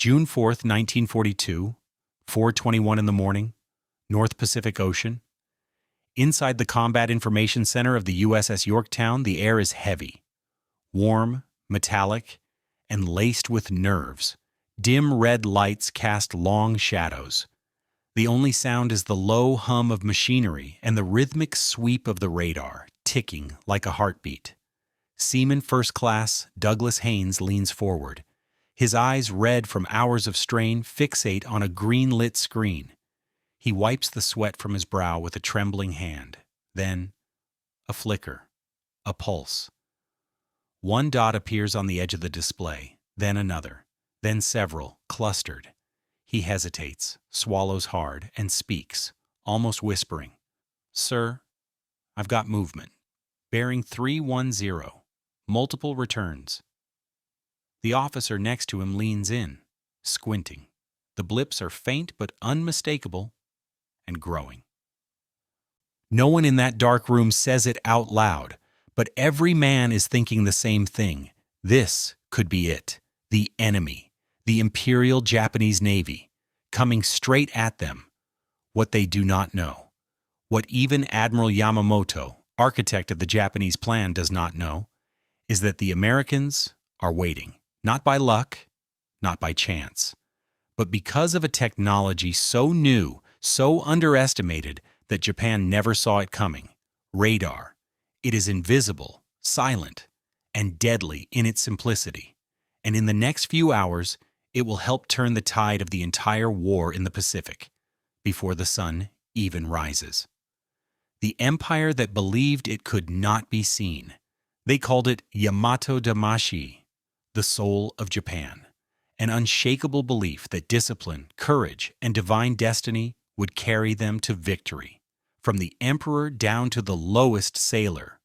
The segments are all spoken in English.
June 4th, 1942, 4:21 in the morning, North Pacific Ocean. Inside the Combat Information Center of the USS Yorktown, the air is heavy, warm, metallic, and laced with nerves. Dim red lights cast long shadows. The only sound is the low hum of machinery and the rhythmic sweep of the radar, ticking like a heartbeat. Seaman First Class Douglas Haynes leans forward. His eyes, red from hours of strain, fixate on a green-lit screen. He wipes the sweat from his brow with a trembling hand. Then, a flicker, a pulse. One dot appears on the edge of the display, then another, then several, clustered. He hesitates, swallows hard, and speaks, almost whispering. "Sir, I've got movement. Bearing 310. Multiple returns." The officer next to him leans in, squinting. The blips are faint but unmistakable and growing. No one in that dark room says it out loud, but every man is thinking the same thing. This could be it. The enemy, the Imperial Japanese Navy, coming straight at them. What they do not know, what even Admiral Yamamoto, architect of the Japanese plan, does not know, is that the Americans are waiting, not by luck, not by chance, but because of a technology so new, so underestimated that Japan never saw it coming. Radar. It is invisible, silent, and deadly in its simplicity. And in the next few hours, it will help turn the tide of the entire war in the Pacific, before the sun even rises. The empire that believed it could not be seen. They called it Yamato Damashi, the soul of Japan, an unshakable belief that discipline, courage, and divine destiny would carry them to victory. From the emperor down to the lowest sailor,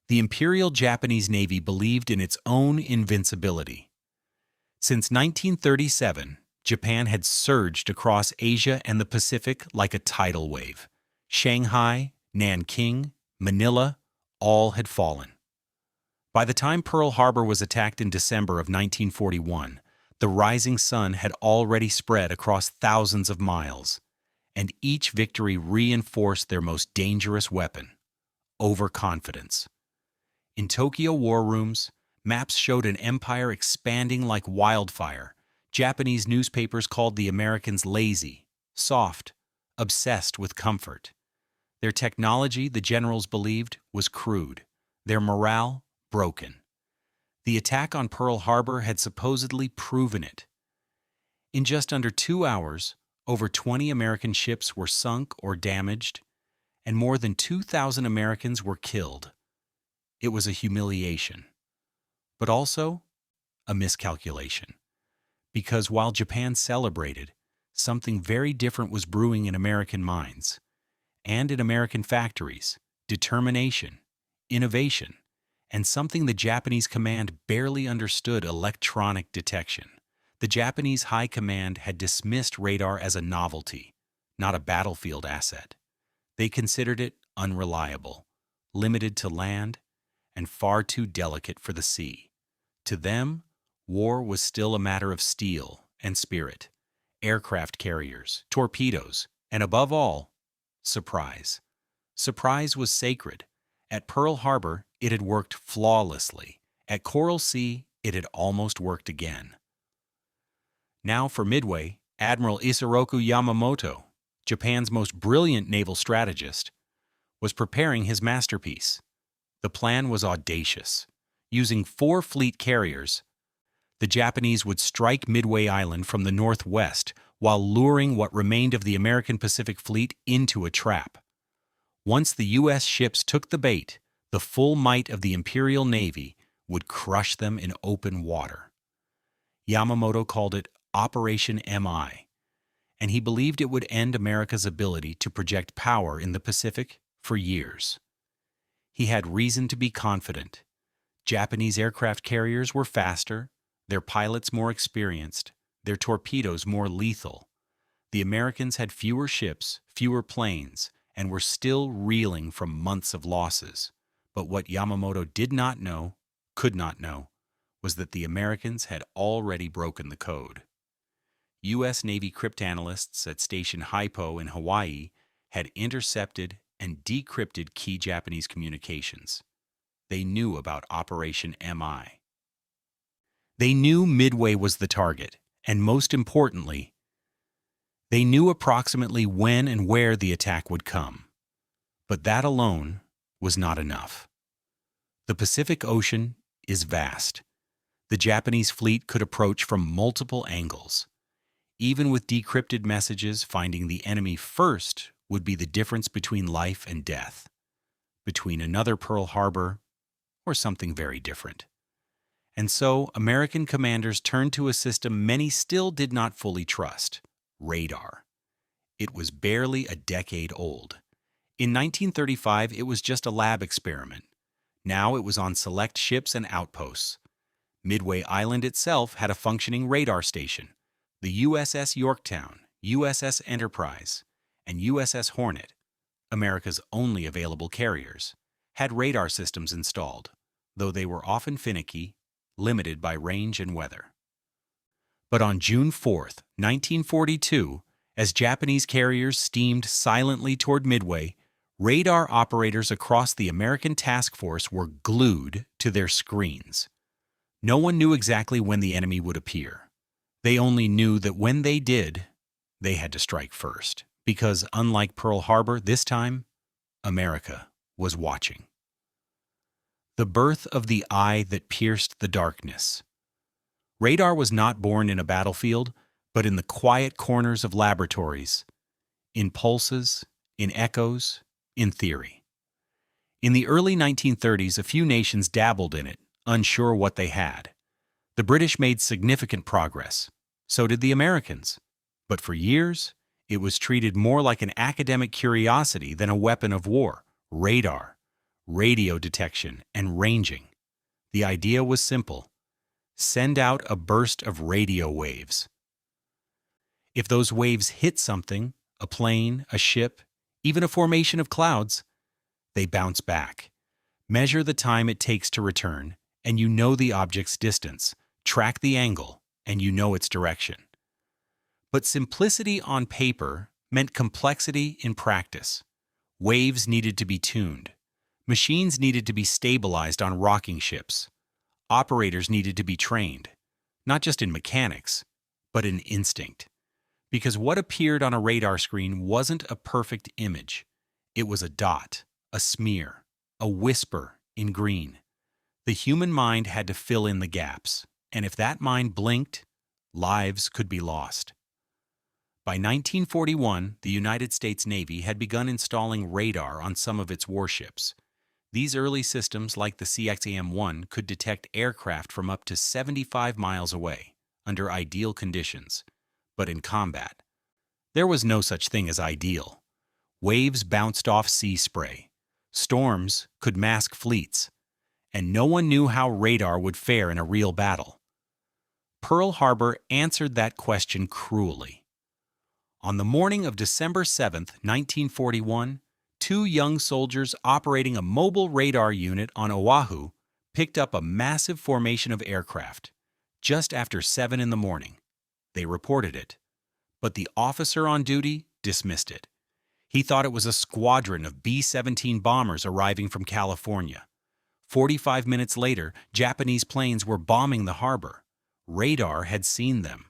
the Imperial Japanese Navy believed in its own invincibility. Since 1937, Japan had surged across Asia and the Pacific like a tidal wave. Shanghai, Nanking, Manila, all had fallen. By the time Pearl Harbor was attacked in December of 1941, the rising sun had already spread across thousands of miles, and each victory reinforced their most dangerous weapon, overconfidence. In Tokyo war rooms, maps showed an empire expanding like wildfire. Japanese newspapers called the Americans lazy, soft, obsessed with comfort. Their technology, the generals believed, was crude. Their morale, broken. The attack on Pearl Harbor had supposedly proven it. In just under 2 hours, over 20 American ships were sunk or damaged, and more than 2,000 Americans were killed. It was a humiliation, but also a miscalculation. Because while Japan celebrated, something very different was brewing in American minds and in American factories: determination, innovation, and something the Japanese command barely understood: electronic detection. The Japanese High Command had dismissed radar as a novelty, not a battlefield asset. They considered it unreliable, limited to land, and far too delicate for the sea. To them, war was still a matter of steel and spirit, aircraft carriers, torpedoes, and above all, surprise. Surprise was sacred. At Pearl Harbor, it had worked flawlessly. At Coral Sea, it had almost worked again. Now for Midway, Admiral Isoroku Yamamoto, Japan's most brilliant naval strategist, was preparing his masterpiece. The plan was audacious. Using 4 fleet carriers, the Japanese would strike Midway Island from the northwest while luring what remained of the American Pacific Fleet into a trap. Once the U.S. ships took the bait, the full might of the Imperial Navy would crush them in open water. Yamamoto called it Operation MI, and he believed it would end America's ability to project power in the Pacific for years. He had reason to be confident. Japanese aircraft carriers were faster, their pilots more experienced, their torpedoes more lethal. The Americans had fewer ships, fewer planes, and were still reeling from months of losses. But what Yamamoto did not know, could not know, was that the Americans had already broken the code. U.S. Navy cryptanalysts at Station Haipo in Hawaii had intercepted and decrypted key Japanese communications. They knew about Operation MI. They knew Midway was the target, and most importantly, they knew approximately when and where the attack would come. But that alone was not enough. The Pacific Ocean is vast. The Japanese fleet could approach from multiple angles. Even with decrypted messages, finding the enemy first would be the difference between life and death, between another Pearl Harbor or something very different. And so, American commanders turned to a system many still did not fully trust: radar. It was barely a decade old. In 1935, it was just a lab experiment. Now it was on select ships and outposts. Midway Island itself had a functioning radar station. The USS Yorktown, USS Enterprise, and USS Hornet, America's only available carriers, had radar systems installed, though they were often finicky, limited by range and weather. But on June 4, 1942, as Japanese carriers steamed silently toward Midway, radar operators across the American task force were glued to their screens. No one knew exactly when the enemy would appear. They only knew that when they did, they had to strike first, because unlike Pearl Harbor this time, America was watching. The birth of the eye that pierced the darkness. Radar was not born in a battlefield, but in the quiet corners of laboratories, in pulses, in echoes, in theory. In the early 1930s, a few nations dabbled in it, unsure what they had. The British made significant progress. So did the Americans. But for years, it was treated more like an academic curiosity than a weapon of war: radar, radio detection, and ranging. The idea was simple: send out a burst of radio waves. If those waves hit something, a plane, a ship, even a formation of clouds, they bounce back. Measure the time it takes to return, and you know the object's distance. Track the angle, and you know its direction. But simplicity on paper meant complexity in practice. Waves needed to be tuned. Machines needed to be stabilized on rocking ships. Operators needed to be trained, not just in mechanics, but in instinct. Because what appeared on a radar screen wasn't a perfect image. It was a dot, a smear, a whisper in green. The human mind had to fill in the gaps, and if that mind blinked, lives could be lost. By 1941, the United States Navy had begun installing radar on some of its warships. These early systems, like the CXAM-1, could detect aircraft from up to 75 miles away, under ideal conditions. But in combat, there was no such thing as ideal. Waves bounced off sea spray. Storms could mask fleets. And no one knew how radar would fare in a real battle. Pearl Harbor answered that question cruelly. On the morning of December 7, 1941, two young soldiers operating a mobile radar unit on Oahu picked up a massive formation of aircraft just after 7 in the morning. They reported it, but the officer on duty dismissed it. He thought it was a squadron of B-17 bombers arriving from California. 45 minutes later, Japanese planes were bombing the harbor. Radar had seen them.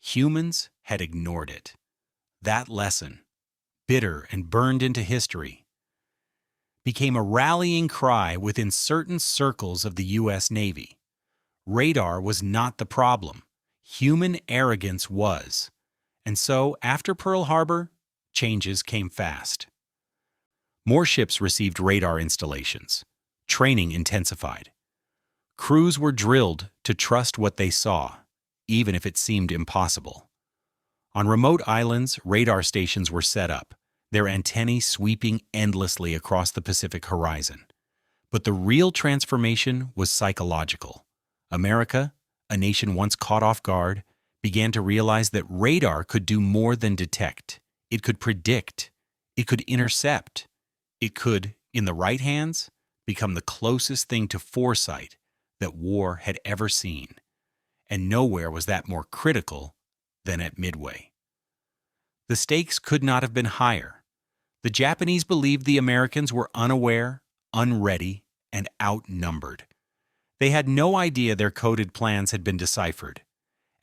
Humans had ignored it. That lesson, bitter and burned into history, became a rallying cry within certain circles of the U.S. Navy. Radar was not the problem. Human arrogance was. And so, after Pearl Harbor, changes came fast. More ships received radar installations. Training intensified. Crews were drilled to trust what they saw, even if it seemed impossible. On remote islands, radar stations were set up, their antennae sweeping endlessly across the Pacific horizon. But the real transformation was psychological. America, a nation once caught off guard, began to realize that radar could do more than detect. It could predict. It could intercept. It could, in the right hands, become the closest thing to foresight that war had ever seen. And nowhere was that more critical than at Midway. The stakes could not have been higher. The Japanese believed the Americans were unaware, unready, and outnumbered. They had no idea their coded plans had been deciphered,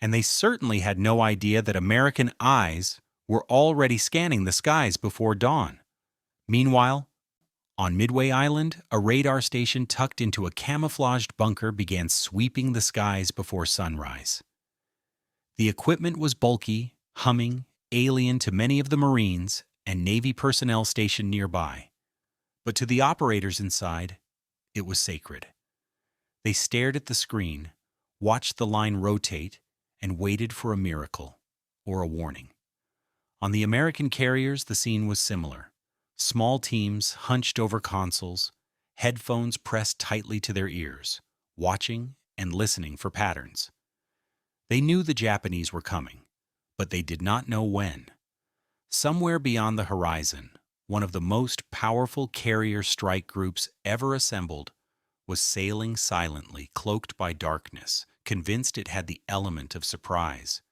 and they certainly had no idea that American eyes were already scanning the skies before dawn. Meanwhile, on Midway Island, a radar station tucked into a camouflaged bunker began sweeping the skies before sunrise. The equipment was bulky, humming, alien to many of the Marines and Navy personnel stationed nearby. But to the operators inside, it was sacred. They stared at the screen, watched the line rotate, and waited for a miracle or a warning. On the American carriers, the scene was similar. Small teams hunched over consoles, headphones pressed tightly to their ears, watching and listening for patterns. They knew the Japanese were coming, but they did not know when. Somewhere beyond the horizon, one of the most powerful carrier strike groups ever assembled was sailing silently, cloaked by darkness, convinced it had the element of surprise.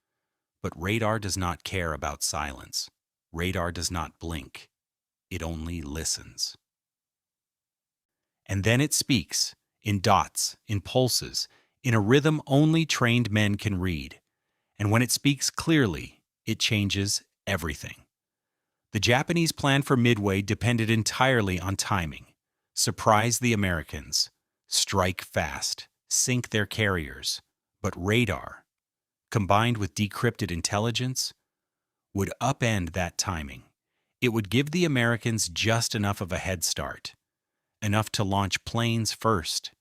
But radar does not care about silence. Radar does not blink. It only listens. And then it speaks, in dots, in pulses, in a rhythm only trained men can read. And when it speaks clearly, it changes everything. The Japanese plan for Midway depended entirely on timing. Surprise the Americans, strike fast, sink their carriers. But radar, combined with decrypted intelligence, would upend that timing. It would give the Americans just enough of a head start, enough to launch planes first,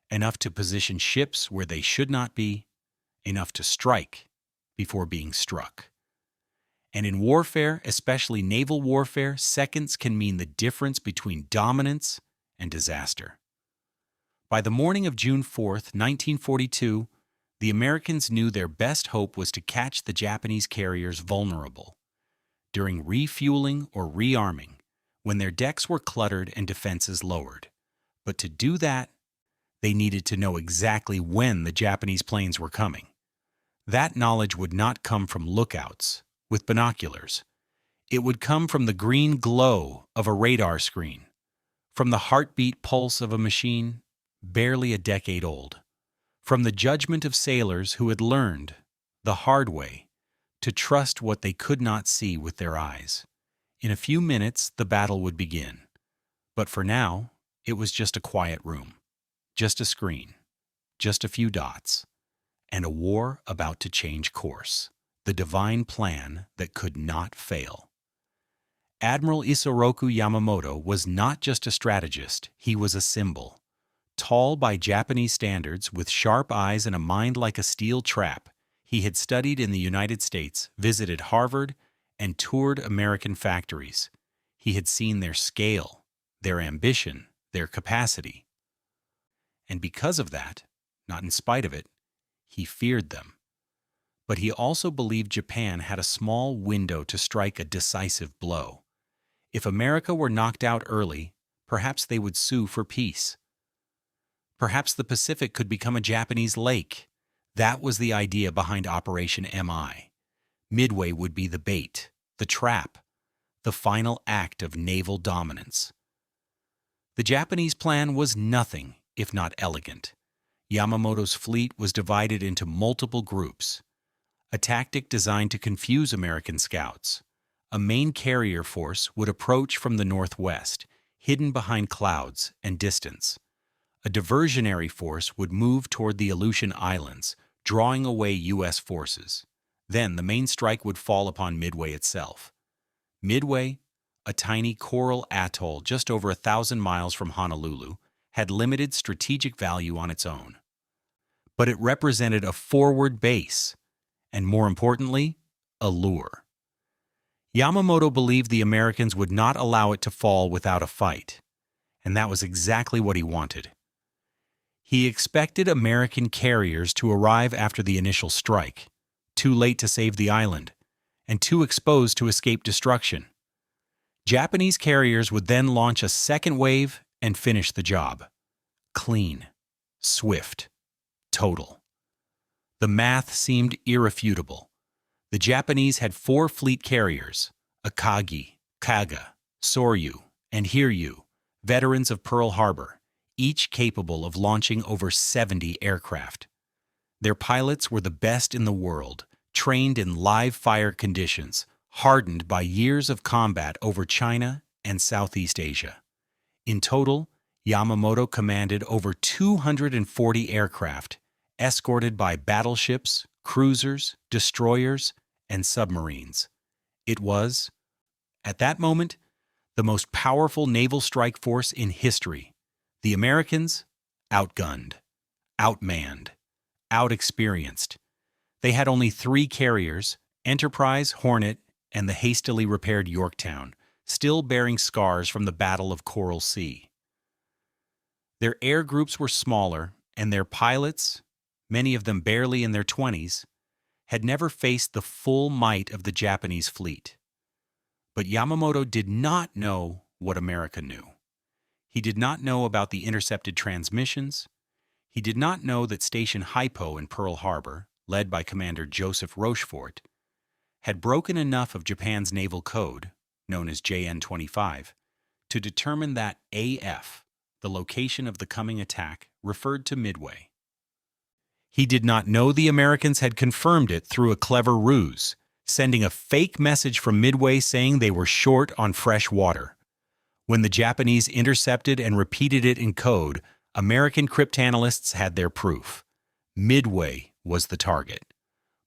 enough to position ships where they should not be, enough to strike before being struck. And in warfare, especially naval warfare, seconds can mean the difference between dominance and disaster. By the morning of June 4th, 1942, the Americans knew their best hope was to catch the Japanese carriers vulnerable, during refueling or rearming, when their decks were cluttered and defenses lowered. But to do that, they needed to know exactly when the Japanese planes were coming. That knowledge would not come from lookouts with binoculars. It would come from the green glow of a radar screen, from the heartbeat pulse of a machine barely a decade old, from the judgment of sailors who had learned, the hard way, to trust what they could not see with their eyes. In a few minutes, the battle would begin. But for now, it was just a quiet room, just a screen, just a few dots, and a war about to change course, the divine plan that could not fail. Admiral Isoroku Yamamoto was not just a strategist, he was a symbol. Tall by Japanese standards, with sharp eyes and a mind like a steel trap, he had studied in the United States, visited Harvard, and toured American factories. He had seen their scale, their ambition, their capacity. And because of that, not in spite of it, he feared them. But he also believed Japan had a small window to strike a decisive blow. If America were knocked out early, perhaps they would sue for peace. Perhaps the Pacific could become a Japanese lake. That was the idea behind Operation MI. Midway would be the bait, the trap, the final act of naval dominance. The Japanese plan was nothing if not elegant. Yamamoto's fleet was divided into multiple groups, a tactic designed to confuse American scouts. A main carrier force would approach from the northwest, hidden behind clouds and distance. A diversionary force would move toward the Aleutian Islands, drawing away U.S. forces. Then the main strike would fall upon Midway itself. Midway, a tiny coral atoll just over 1,000 miles from Honolulu, had limited strategic value on its own. But it represented a forward base, and more importantly, a lure. Yamamoto believed the Americans would not allow it to fall without a fight, and that was exactly what he wanted. He expected American carriers to arrive after the initial strike, too late to save the island, and too exposed to escape destruction. Japanese carriers would then launch a second wave and finish the job. Clean, swift, total. The math seemed irrefutable. The Japanese had 4 fleet carriers: Akagi, Kaga, Soryu, and Hiryu, veterans of Pearl Harbor, each capable of launching over 70 aircraft. Their pilots were the best in the world, trained in live-fire conditions, hardened by years of combat over China and Southeast Asia. In total, Yamamoto commanded over 240 aircraft, escorted by battleships, cruisers, destroyers, and submarines. It was, at that moment, the most powerful naval strike force in history. The Americans, outgunned, outmanned, outexperienced. They had only 3 carriers: Enterprise, Hornet, and the hastily repaired Yorktown, still bearing scars from the Battle of Coral Sea. Their air groups were smaller, and their pilots, many of them barely in their 20s, had never faced the full might of the Japanese fleet. But Yamamoto did not know what America knew. He did not know about the intercepted transmissions. He did not know that Station Hypo in Pearl Harbor, led by Commander Joseph Rochefort, had broken enough of Japan's naval code, known as JN-25, to determine that AF, the location of the coming attack, referred to Midway. He did not know the Americans had confirmed it through a clever ruse, sending a fake message from Midway saying they were short on fresh water. When the Japanese intercepted and repeated it in code, American cryptanalysts had their proof. Midway was the target.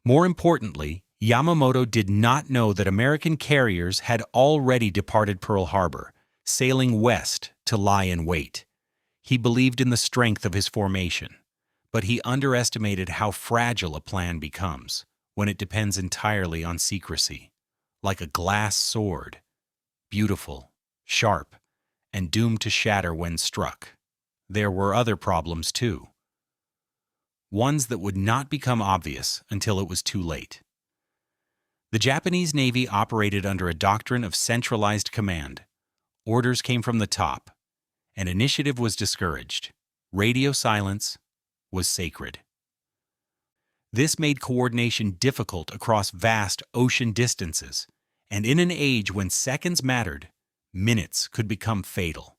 More importantly, Yamamoto did not know that American carriers had already departed Pearl Harbor, sailing west to lie in wait. He believed in the strength of his formation, but he underestimated how fragile a plan becomes when it depends entirely on secrecy, like a glass sword, beautiful, sharp, and doomed to shatter when struck. There were other problems too. Ones that would not become obvious until it was too late. The Japanese Navy operated under a doctrine of centralized command. Orders came from the top, and initiative was discouraged. Radio silence was sacred. This made coordination difficult across vast ocean distances, and in an age when seconds mattered, minutes could become fatal.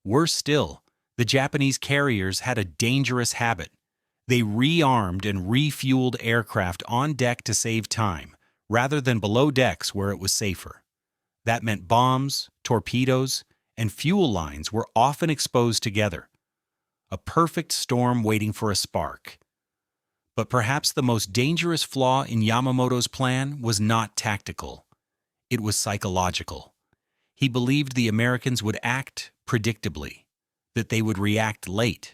Worse still, the Japanese carriers had a dangerous habit. They rearmed and refueled aircraft on deck to save time, rather than below decks where it was safer. That meant bombs, torpedoes, and fuel lines were often exposed together. A perfect storm waiting for a spark. But perhaps the most dangerous flaw in Yamamoto's plan was not tactical. It was psychological. He believed the Americans would act predictably, that they would react late,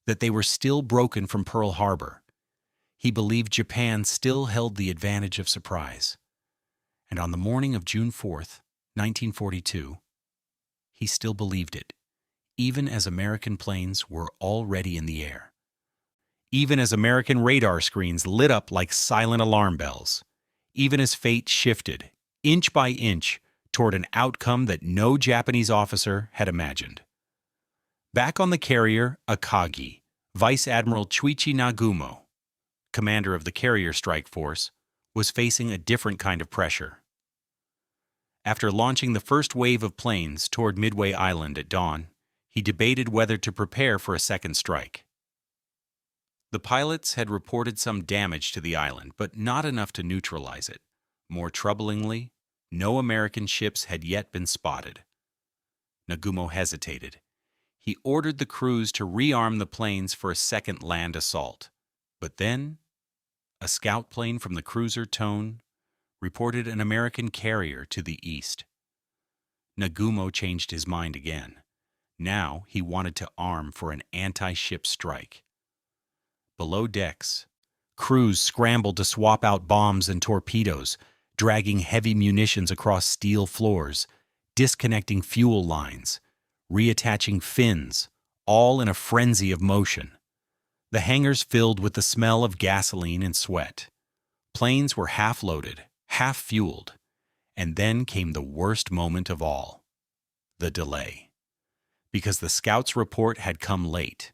that they were still broken from Pearl Harbor. He believed Japan still held the advantage of surprise. And on the morning of June 4th, 1942, he still believed it, even as American planes were already in the air. Even as American radar screens lit up like silent alarm bells. Even as fate shifted, inch by inch, toward an outcome that no Japanese officer had imagined. Back on the carrier Akagi, Vice Admiral Chuichi Nagumo, commander of the carrier strike force, was facing a different kind of pressure. After launching the first wave of planes toward Midway Island at dawn, he debated whether to prepare for a second strike. The pilots had reported some damage to the island, but not enough to neutralize it. More troublingly, no American ships had yet been spotted. Nagumo hesitated. He ordered the crews to rearm the planes for a second land assault. But then, a scout plane from the cruiser Tone reported an American carrier to the east. Nagumo changed his mind again. Now he wanted to arm for an anti-ship strike. Below decks, crews scrambled to swap out bombs and torpedoes, dragging heavy munitions across steel floors, disconnecting fuel lines, reattaching fins, all in a frenzy of motion. The hangars filled with the smell of gasoline and sweat. Planes were half loaded, half fueled, and then came the worst moment of all, the delay. Because the scouts' report had come late,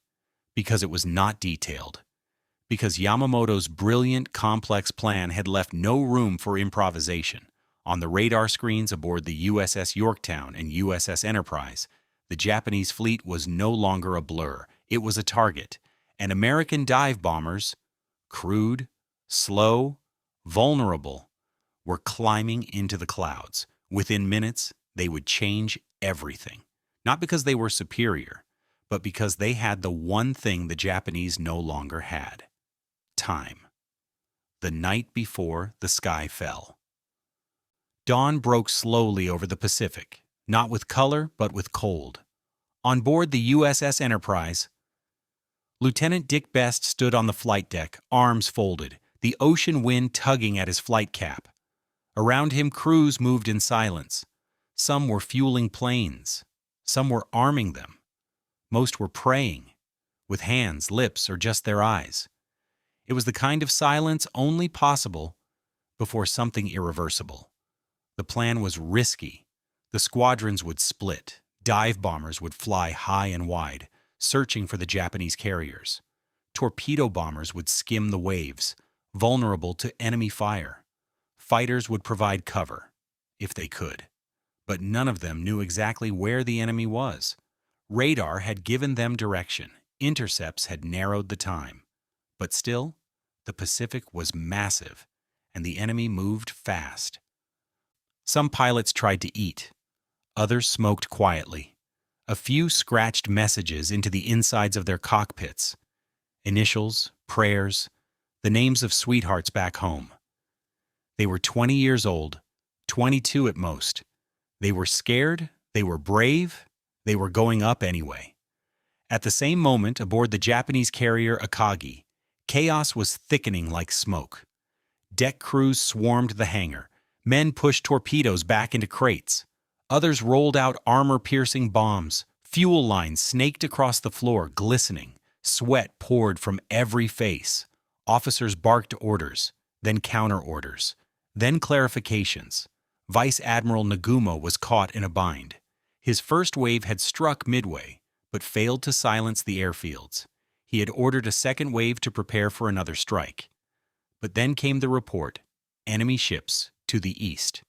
because it was not detailed, Because Yamamoto's brilliant, complex plan had left no room for improvisation. On the radar screens aboard the USS Yorktown and USS Enterprise, the Japanese fleet was no longer a blur. It was a target, and American dive bombers, crude, slow, vulnerable, were climbing into the clouds. Within minutes, they would change everything. Not because they were superior, but because they had the one thing the Japanese no longer had: time. The night before the sky fell. Dawn broke slowly over the Pacific, not with color, but with cold. On board the USS Enterprise, Lieutenant Dick Best stood on the flight deck, arms folded, the ocean wind tugging at his flight cap. Around him, crews moved in silence. Some were fueling planes. Some were arming them. Most were praying, with hands, lips, or just their eyes. It was the kind of silence only possible before something irreversible. The plan was risky. The squadrons would split. Dive bombers would fly high and wide, searching for the Japanese carriers. Torpedo bombers would skim the waves, vulnerable to enemy fire. Fighters would provide cover, if they could. But none of them knew exactly where the enemy was. Radar had given them direction. Intercepts had narrowed the time. But still, the Pacific was massive, and the enemy moved fast. Some pilots tried to eat. Others smoked quietly. A few scratched messages into the insides of their cockpits. Initials, prayers, the names of sweethearts back home. They were 20 years old, 22 at most. They were scared, they were brave, they were going up anyway. At the same moment, aboard the Japanese carrier Akagi, chaos was thickening like smoke. Deck crews swarmed the hangar. Men pushed torpedoes back into crates. Others rolled out armor-piercing bombs. Fuel lines snaked across the floor, glistening. Sweat poured from every face. Officers barked orders, then counter-orders, then clarifications. Vice Admiral Nagumo was caught in a bind. His first wave had struck Midway, but failed to silence the airfields. He had ordered a second wave to prepare for another strike. But then came the report: enemy ships to the east.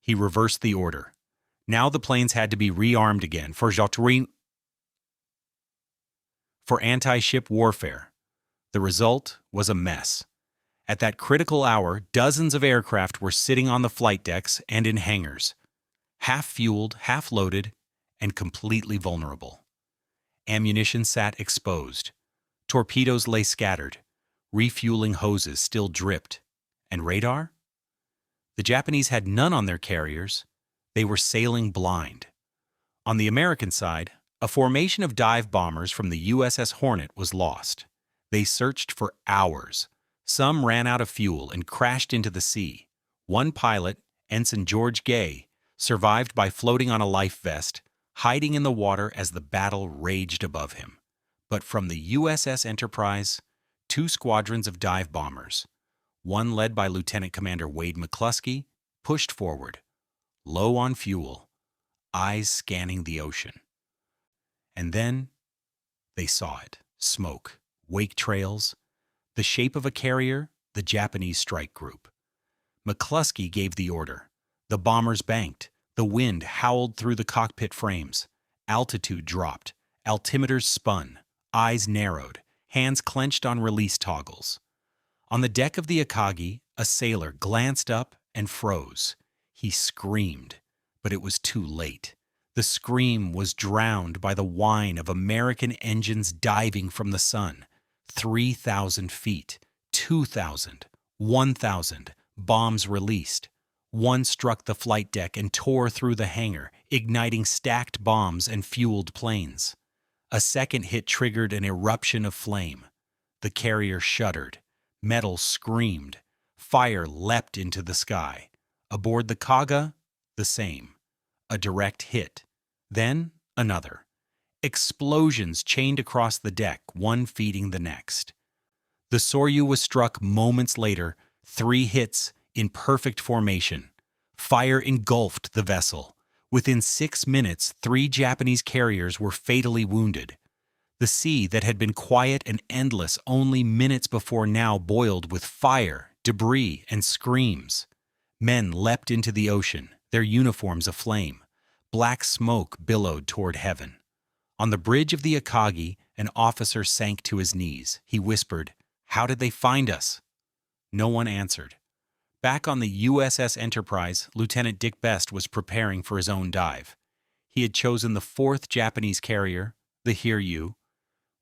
He reversed the order. Now the planes had to be rearmed again for anti-ship warfare. The result was a mess. At that critical hour, dozens of aircraft were sitting on the flight decks and in hangars, half-fueled, half-loaded, and completely vulnerable. Ammunition sat exposed. Torpedoes lay scattered. Refueling hoses still dripped. And radar? The Japanese had none on their carriers. They were sailing blind. On the American side, a formation of dive bombers from the USS Hornet was lost. They searched for hours. Some ran out of fuel and crashed into the sea. One pilot, Ensign George Gay, survived by floating on a life vest, hiding in the water as the battle raged above him. But from the USS Enterprise, 2 squadrons of dive bombers, one led by Lieutenant Commander Wade McCluskey, pushed forward, low on fuel, eyes scanning the ocean. And then they saw it: smoke, wake trails, the shape of a carrier, the Japanese strike group. McCluskey gave the order. The bombers banked. The wind howled through the cockpit frames. Altitude dropped. Altimeters spun. Eyes narrowed. Hands clenched on release toggles. On the deck of the Akagi, a sailor glanced up and froze. He screamed, but it was too late. The scream was drowned by the whine of American engines diving from the sun. 3,000 feet, 2,000, 1,000, bombs released. One struck the flight deck and tore through the hangar, igniting stacked bombs and fueled planes. A second hit triggered an eruption of flame. The carrier shuddered. Metal screamed. Fire leapt into the sky. Aboard the Kaga, the same. A direct hit. Then another. Explosions chained across the deck, one feeding the next. The Soryu was struck moments later, 3 hits in perfect formation. Fire engulfed the vessel. Within 6 minutes, 3 Japanese carriers were fatally wounded. The sea that had been quiet and endless only minutes before now boiled with fire, debris, and screams. Men leapt into the ocean, their uniforms aflame. Black smoke billowed toward heaven. On the bridge of the Akagi, an officer sank to his knees. He whispered, "How did they find us?" No one answered. Back on the USS Enterprise, Lieutenant Dick Best was preparing for his own dive. He had chosen the fourth Japanese carrier, the Hiryu,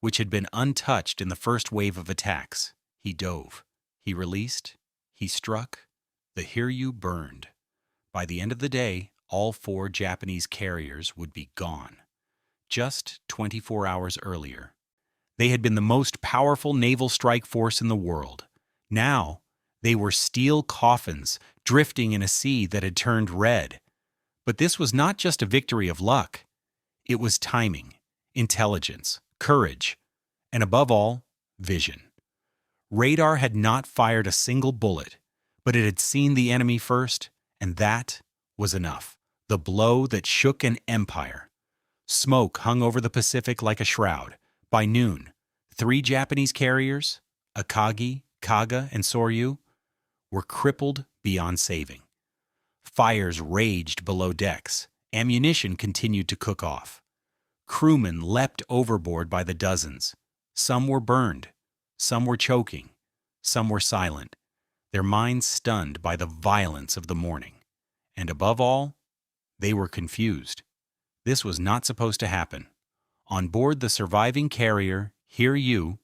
which had been untouched in the first wave of attacks. He dove. He released. He struck. The Hiryu burned. By the end of the day, all four Japanese carriers would be gone. Just 24 hours earlier, they had been the most powerful naval strike force in the world. Now, they were steel coffins drifting in a sea that had turned red. But this was not just a victory of luck. It was timing, intelligence, courage, and above all, vision. Radar had not fired a single bullet, but it had seen the enemy first, and that was enough. The blow that shook an empire. Smoke hung over the Pacific like a shroud. By noon, 3 Japanese carriers, Akagi, Kaga, and Soryu, were crippled beyond saving. Fires raged below decks. Ammunition continued to cook off. Crewmen leapt overboard by the dozens. Some were burned. Some were choking. Some were silent, their minds stunned by the violence of the morning. And above all, they were confused. This was not supposed to happen. On board the surviving carrier, Hiryu,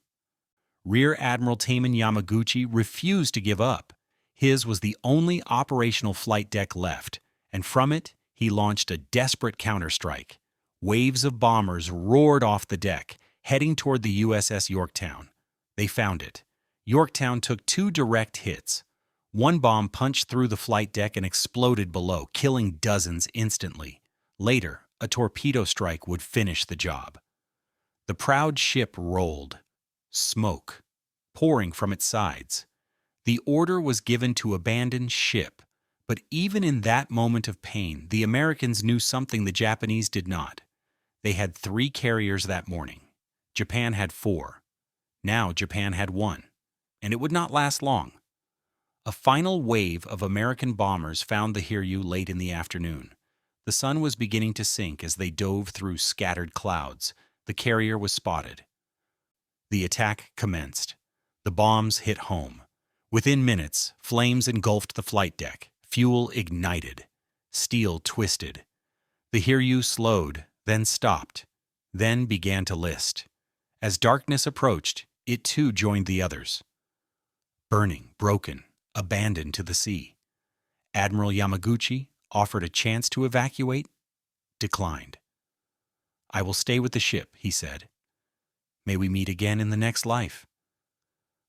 Rear Admiral Taman Yamaguchi refused to give up. His was the only operational flight deck left, and from it, he launched a desperate counterstrike. Waves of bombers roared off the deck, heading toward the USS Yorktown. They found it. Yorktown took 2 direct hits. One bomb punched through the flight deck and exploded below, killing dozens instantly. Later, a torpedo strike would finish the job. The proud ship rolled, smoke pouring from its sides. The order was given to abandon ship, but even in that moment of pain, the Americans knew something the Japanese did not. They had 3 carriers that morning. Japan had 4. Now Japan had 1, and it would not last long. A final wave of American bombers found the Hiryu late in the afternoon. The sun was beginning to sink as they dove through scattered clouds. The carrier was spotted. The attack commenced. The bombs hit home. Within minutes, flames engulfed the flight deck. Fuel ignited. Steel twisted. The Hiryu slowed, then stopped, then began to list. As darkness approached, it too joined the others. Burning, broken, abandoned to the sea. Admiral Yamaguchi, offered a chance to evacuate, declined. "I will stay with the ship," he said. "May we meet again in the next life."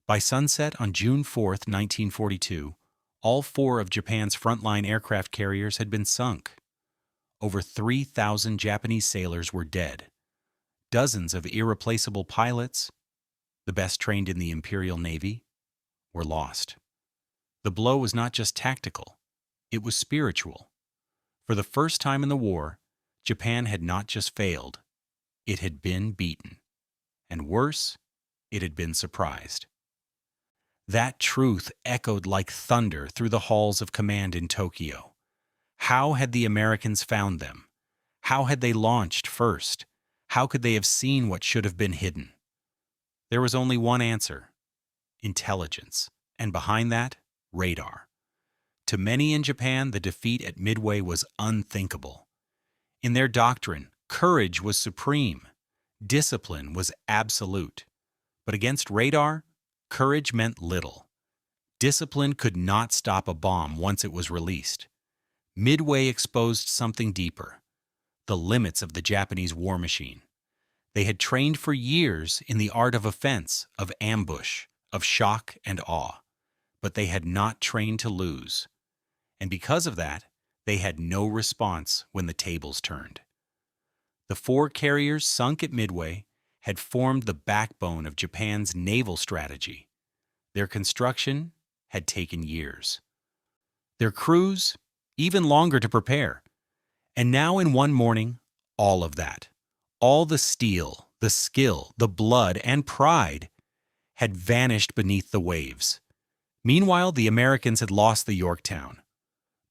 By sunset on June 4, 1942, all 4 of Japan's frontline aircraft carriers had been sunk. Over 3,000 Japanese sailors were dead. Dozens of irreplaceable pilots, the best trained in the Imperial Navy, were lost. The blow was not just tactical, it was spiritual. For the first time in the war, Japan had not just failed, it had been beaten. And worse, it had been surprised. That truth echoed like thunder through the halls of command in Tokyo. How had the Americans found them? How had they launched first? How could they have seen what should have been hidden? There was only one answer: intelligence, and behind that, radar. To many in Japan, the defeat at Midway was unthinkable. In their doctrine, courage was supreme. Discipline was absolute. But against radar, courage meant little. Discipline could not stop a bomb once it was released. Midway exposed something deeper: the limits of the Japanese war machine. They had trained for years in the art of offense, of ambush, of shock and awe. But they had not trained to lose. And because of that, they had no response when the tables turned. The 4 carriers sunk at Midway had formed the backbone of Japan's naval strategy. Their construction had taken years. Their crews, even longer to prepare. And now in one morning, all of that, All the steel, the skill, the blood, and pride had vanished beneath the waves. Meanwhile, the Americans had lost the Yorktown,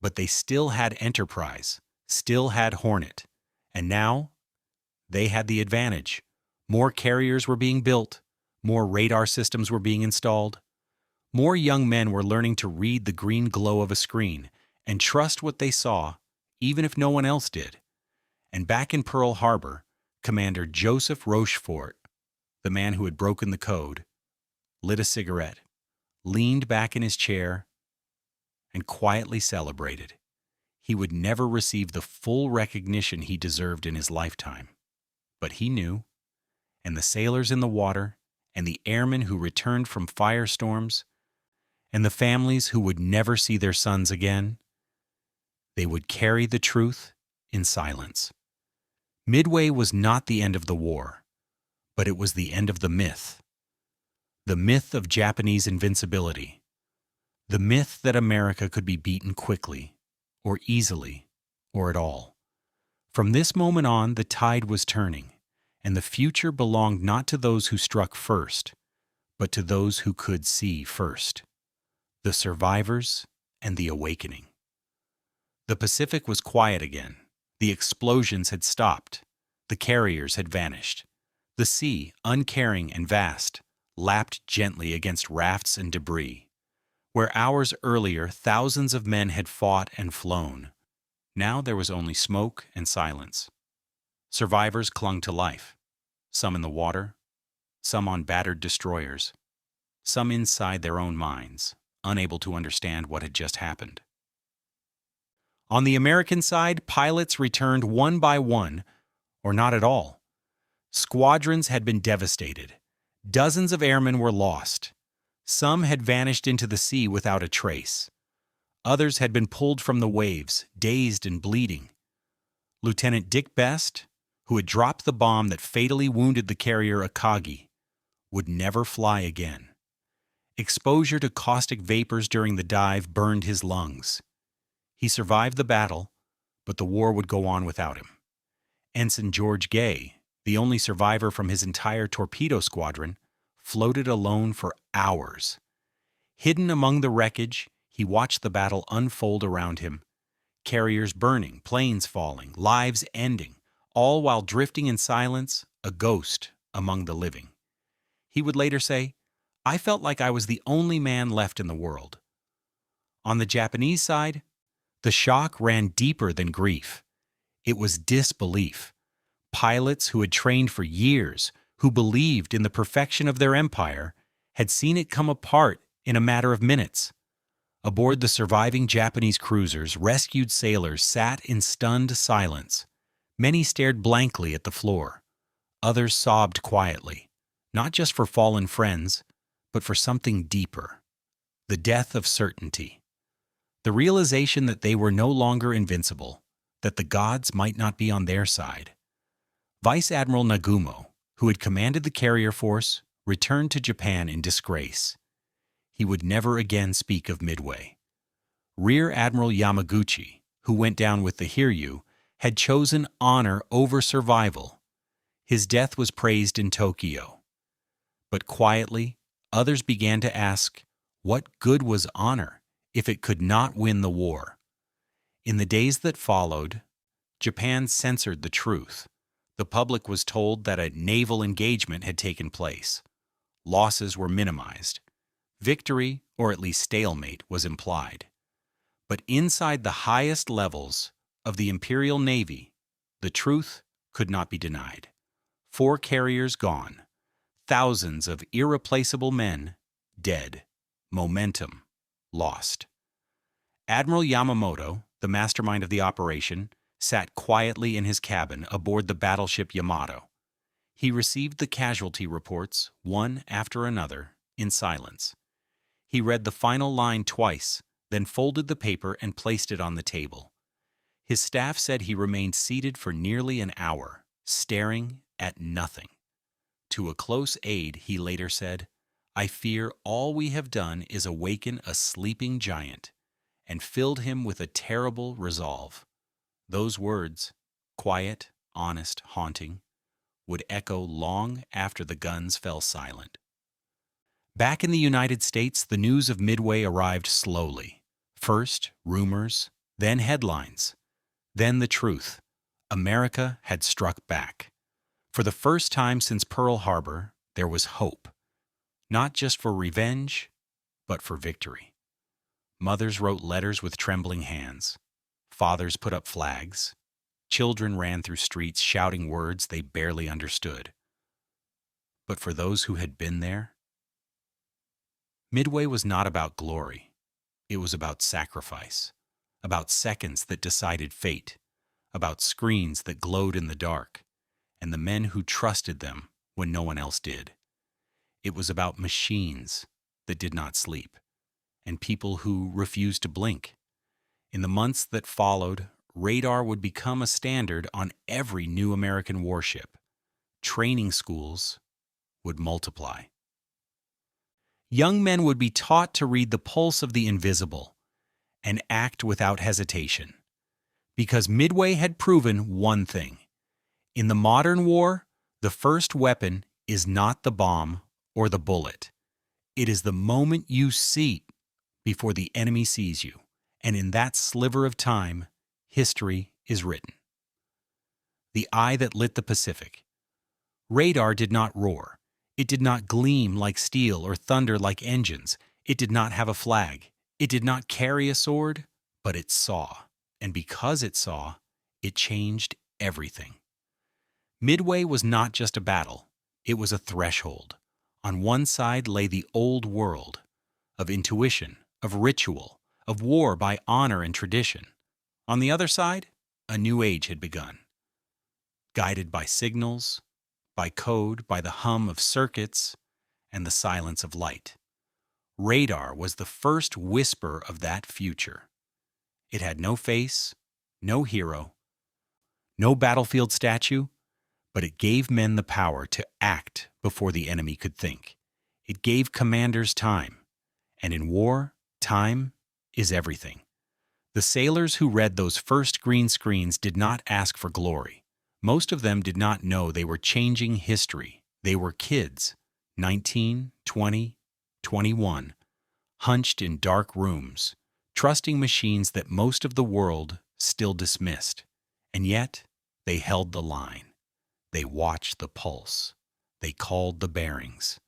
but they still had Enterprise, still had Hornet, and now they had the advantage. More carriers were being built, more radar systems were being installed, more young men were learning to read the green glow of a screen and trust what they saw, even if no one else did. And back in Pearl Harbor, Commander Joseph Rochefort, the man who had broken the code, lit a cigarette, leaned back in his chair, and quietly celebrated. He would never receive the full recognition he deserved in his lifetime. But he knew, and the sailors in the water, and the airmen who returned from firestorms, and the families who would never see their sons again, they would carry the truth in silence. Midway was not the end of the war, but it was the end of the myth. The myth of Japanese invincibility. The myth that America could be beaten quickly, or easily, or at all. From this moment on, the tide was turning, and the future belonged not to those who struck first, but to those who could see first. The survivors and the awakening. The Pacific was quiet again. The explosions had stopped. The carriers had vanished. The sea, uncaring and vast, lapped gently against rafts and debris. Where hours earlier thousands of men had fought and flown, now there was only smoke and silence. Survivors clung to life, some in the water, some on battered destroyers, some inside their own minds, unable to understand what had just happened. On the American side, pilots returned one by one, or not at all. Squadrons had been devastated. Dozens of airmen were lost. Some had vanished into the sea without a trace. Others had been pulled from the waves, dazed and bleeding. Lieutenant Dick Best, who had dropped the bomb that fatally wounded the carrier Akagi, would never fly again. Exposure to caustic vapors during the dive burned his lungs. He survived the battle, but the war would go on without him. Ensign George Gay, the only survivor from his entire torpedo squadron, floated alone for hours. Hidden among the wreckage, he watched the battle unfold around him. Carriers burning, planes falling, lives ending, all while drifting in silence, a ghost among the living. He would later say, "I felt like I was the only man left in the world." On the Japanese side, the shock ran deeper than grief. It was disbelief. Pilots who had trained for years, who believed in the perfection of their empire, had seen it come apart in a matter of minutes. Aboard the surviving Japanese cruisers, rescued sailors sat in stunned silence. Many stared blankly at the floor. Others sobbed quietly, not just for fallen friends, but for something deeper. The death of certainty. The realization that they were no longer invincible, that the gods might not be on their side. Vice Admiral Nagumo, who had commanded the carrier force, returned to Japan in disgrace. He would never again speak of Midway. Rear Admiral Yamaguchi, who went down with the Hiryu, had chosen honor over survival. His death was praised in Tokyo. But quietly, others began to ask, what good was honor if it could not win the war? In the days that followed, Japan censored the truth. The public was told that a naval engagement had taken place. Losses were minimized. Victory, or at least stalemate, was implied. But inside the highest levels of the Imperial Navy, the truth could not be denied. 4 carriers gone. Thousands of irreplaceable men dead. Momentum lost. Admiral Yamamoto, the mastermind of the operation, sat quietly in his cabin aboard the battleship Yamato. He received the casualty reports, one after another, in silence. He read the final line twice, then folded the paper and placed it on the table. His staff said he remained seated for nearly an hour, staring at nothing. To a close aide, he later said, "I fear all we have done is awaken a sleeping giant," and filled him with a terrible resolve. Those words, quiet, honest, haunting, would echo long after the guns fell silent. Back in the United States, the news of Midway arrived slowly. First, rumors, then headlines, then the truth. America had struck back. For the first time since Pearl Harbor, there was hope. Not just for revenge, but for victory. Mothers wrote letters with trembling hands. Fathers put up flags. Children ran through streets shouting words they barely understood. But for those who had been there, Midway was not about glory. It was about sacrifice, about seconds that decided fate, about screens that glowed in the dark, and the men who trusted them when no one else did. It was about machines that did not sleep, and people who refused to blink. In the months that followed, radar would become a standard on every new American warship. Training schools would multiply. Young men would be taught to read the pulse of the invisible and act without hesitation. Because Midway had proven one thing. In the modern war, the first weapon is not the bomb or the bullet. It is the moment you see before the enemy sees you. And in that sliver of time, history is written. The eye that lit the Pacific. Radar did not roar. It did not gleam like steel or thunder like engines. It did not have a flag. It did not carry a sword, but it saw. And because it saw, it changed everything. Midway was not just a battle. It was a threshold. On one side lay the old world of intuition, of ritual, of war by honor and tradition. On the other side, a new age had begun. Guided by signals, by code, by the hum of circuits, and the silence of light. Radar was the first whisper of that future. It had no face, no hero, no battlefield statue, but it gave men the power to act before the enemy could think. It gave commanders time, and in war, time is everything. The sailors who read those first green screens did not ask for glory. Most of them did not know they were changing history. They were kids, 19, 20, 21, hunched in dark rooms, trusting machines that most of the world still dismissed. And yet, they held the line. They watched the pulse. They called the bearings.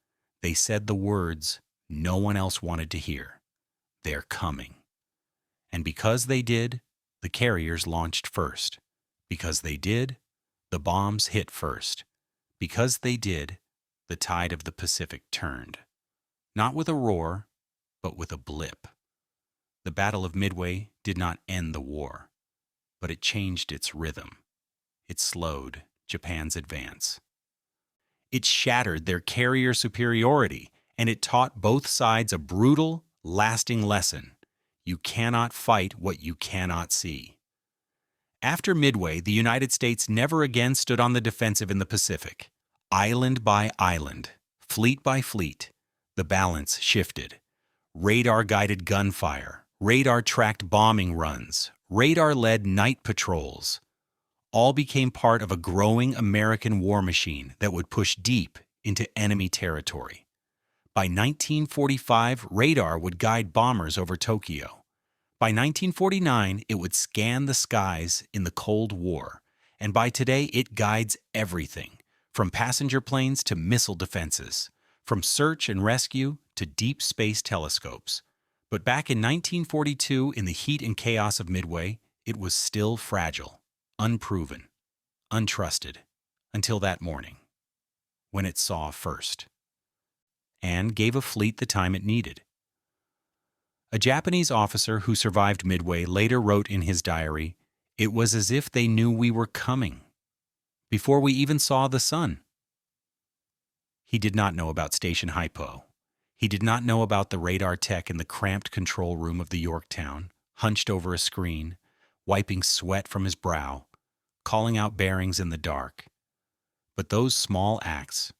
They said the words no one else wanted to hear. They're coming. And because they did, the carriers launched first. Because they did, the bombs hit first. Because they did, the tide of the Pacific turned. Not with a roar, but with a blip. The Battle of Midway did not end the war, but it changed its rhythm. It slowed Japan's advance. It shattered their carrier superiority, and it taught both sides a brutal, lasting lesson. You cannot fight what you cannot see. After Midway, the United States never again stood on the defensive in the Pacific. Island by island, fleet by fleet, the balance shifted. Radar-guided gunfire, radar-tracked bombing runs, radar-led night patrols, all became part of a growing American war machine that would push deep into enemy territory. By 1945, radar would guide bombers over Tokyo. By 1949, it would scan the skies in the Cold War. And by today, it guides everything, from passenger planes to missile defenses, from search and rescue to deep space telescopes. But back in 1942, in the heat and chaos of Midway, it was still fragile, unproven, untrusted, until that morning, when it saw first, and gave a fleet the time it needed. A Japanese officer who survived Midway later wrote in his diary, "It was as if they knew we were coming, before we even saw the sun." He did not know about Station Hypo. He did not know about the radar tech in the cramped control room of the Yorktown, hunched over a screen, wiping sweat from his brow, calling out bearings in the dark. But those small acts,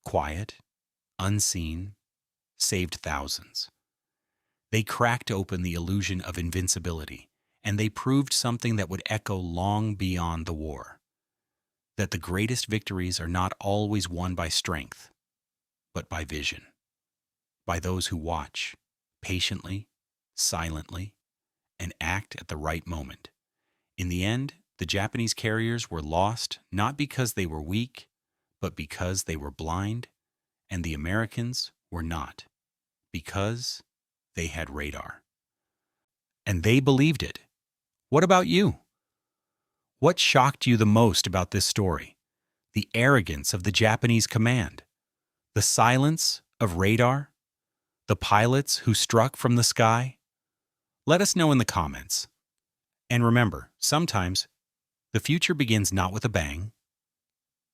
quiet, unseen, saved thousands. They cracked open the illusion of invincibility, and they proved something that would echo long beyond the war. that the greatest victories are not always won by strength, but by vision, by those who watch patiently, silently, and act at the right moment. In the end, the Japanese carriers were lost not because they were weak, but because they were blind, and the Americans were not, because they had radar. And they believed it. What about you? What shocked you the most about this story? The arrogance of the Japanese command? The silence of radar? The pilots who struck from the sky? Let us know in the comments. And remember, sometimes the future begins not with a bang,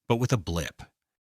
but with a blip.